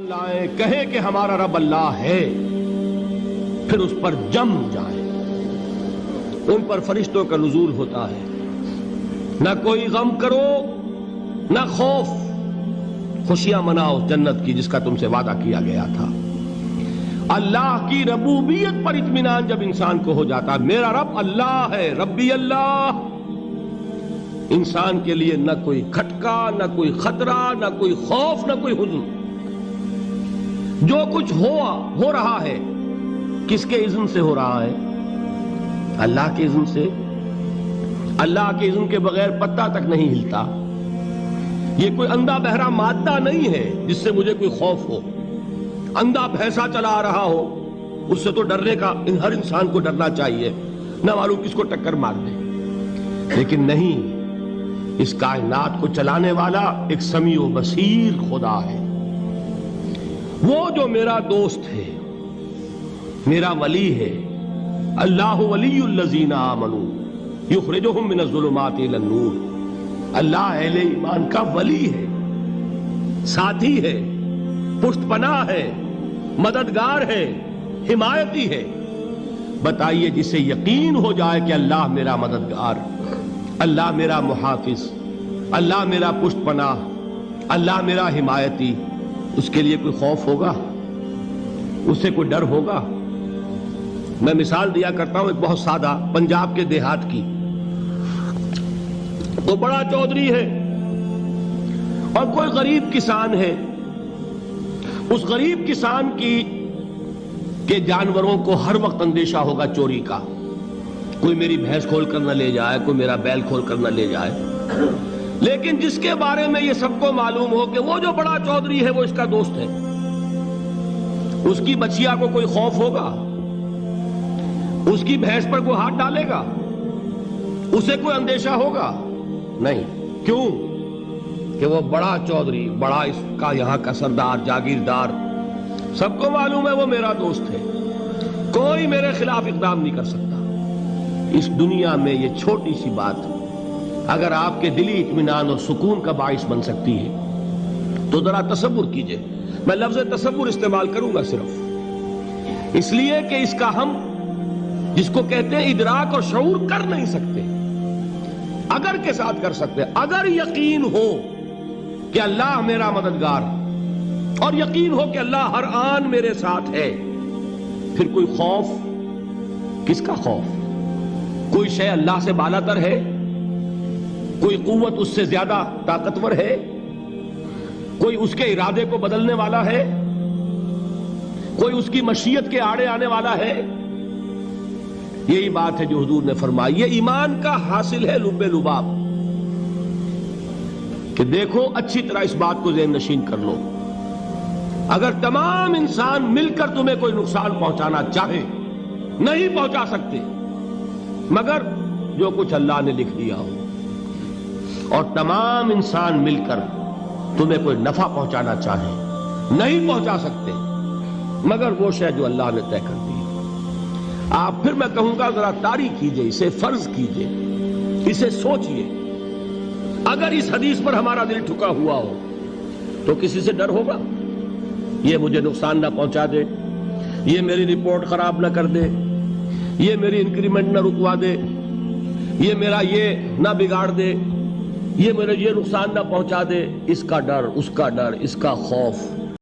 لائیں کہیں کہ ہمارا رب اللہ ہے، پھر اس پر جم جائیں۔ ان پر فرشتوں کا نزول ہوتا ہے، نہ کوئی غم کرو نہ خوف، خوشیاں مناؤ جنت کی جس کا تم سے وعدہ کیا گیا تھا۔ اللہ کی ربوبیت پر اطمینان جب انسان کو ہو جاتا ہے، میرا رب اللہ ہے، ربی اللہ، انسان کے لیے نہ کوئی کھٹکا، نہ کوئی خطرہ، نہ کوئی خوف، نہ کوئی حزن۔ جو کچھ ہو رہا ہے کس کے اذن سے ہو رہا ہے؟ اللہ کے اذن سے۔ اللہ کے اذن کے بغیر پتا تک نہیں ہلتا۔ یہ کوئی اندھا بہرا مادہ نہیں ہے جس سے مجھے کوئی خوف ہو۔ اندھا بھینسا چلا آ رہا ہو اس سے تو ڈرنے کا ہر انسان کو ڈرنا چاہیے، نہ معلوم کس کو ٹکر مار دے۔ لیکن نہیں، اس کائنات کو چلانے والا ایک سمیع و بصیر خدا ہے، وہ جو میرا دوست ہے، میرا ولی ہے۔ اللہ ولی الذین آمنوا یخرجہم من الظلمات الی النور۔ اللہ اہل ایمان کا ولی ہے، ساتھی ہے، پشت پناہ ہے، مددگار ہے، حمایتی ہے۔ بتائیے جسے یقین ہو جائے کہ اللہ میرا مددگار، اللہ میرا محافظ، اللہ میرا پشت پناہ، اللہ میرا حمایتی، اس کے لیے کوئی خوف ہوگا؟ اس سے کوئی ڈر ہوگا؟ میں مثال دیا کرتا ہوں ایک بہت سادہ پنجاب کے دیہات کی۔ وہ بڑا چودھری ہے اور کوئی غریب کسان ہے۔ اس غریب کسان کے جانوروں کو ہر وقت اندیشہ ہوگا چوری کا، کوئی میری بھینس کھول کر نہ لے جائے، کوئی میرا بیل کھول کر نہ لے جائے۔ لیکن جس کے بارے میں یہ سب کو معلوم ہو کہ وہ جو بڑا چودھری ہے وہ اس کا دوست ہے، اس کی بچیا کو کوئی خوف ہوگا؟ اس کی بھینس پر کوئی ہاتھ ڈالے گا؟ اسے کوئی اندیشہ ہوگا؟ نہیں۔ کیوں؟ کہ وہ بڑا چودھری، بڑا اس کا یہاں کا سردار، جاگیردار، سب کو معلوم ہے وہ میرا دوست ہے، کوئی میرے خلاف اقدام نہیں کر سکتا۔ اس دنیا میں یہ چھوٹی سی بات اگر آپ کے دلی اطمینان اور سکون کا باعث بن سکتی ہے تو ذرا تصور کیجئے۔ میں لفظ تصور استعمال کروں گا صرف اس لیے کہ اس کا ہم جس کو کہتے ہیں ادراک اور شعور کر نہیں سکتے، اگر کے ساتھ کر سکتے۔ اگر یقین ہو کہ اللہ میرا مددگار اور یقین ہو کہ اللہ ہر آن میرے ساتھ ہے، پھر کوئی خوف؟ کس کا خوف؟ کوئی شے اللہ سے بالا تر ہے؟ کوئی قوت اس سے زیادہ طاقتور ہے؟ کوئی اس کے ارادے کو بدلنے والا ہے؟ کوئی اس کی مشیت کے آڑے آنے والا ہے؟ یہی بات ہے جو حضور نے فرمائی۔ یہ ایمان کا حاصل ہے لب لباب، کہ دیکھو اچھی طرح اس بات کو ذہن نشین کر لو، اگر تمام انسان مل کر تمہیں کوئی نقصان پہنچانا چاہے نہیں پہنچا سکتے، مگر جو کچھ اللہ نے لکھ دیا ہو، اور تمام انسان مل کر تمہیں کوئی نفع پہنچانا چاہے نہیں پہنچا سکتے، مگر وہ شے جو اللہ نے طے کر دی۔ آپ پھر میں کہوں گا ذرا طاری کیجئے، اسے فرض کیجئے، اسے سوچئے۔ اگر اس حدیث پر ہمارا دل ٹھکا ہوا ہو تو کسی سے ڈر ہوگا؟ یہ مجھے نقصان نہ پہنچا دے، یہ میری رپورٹ خراب نہ کر دے، یہ میری انکریمنٹ نہ رکوا دے، یہ میرا یہ نہ بگاڑ دے، یہ میرے یہ نقصان نہ پہنچا دے، اس کا ڈر، اس کا ڈر، اس کا خوف۔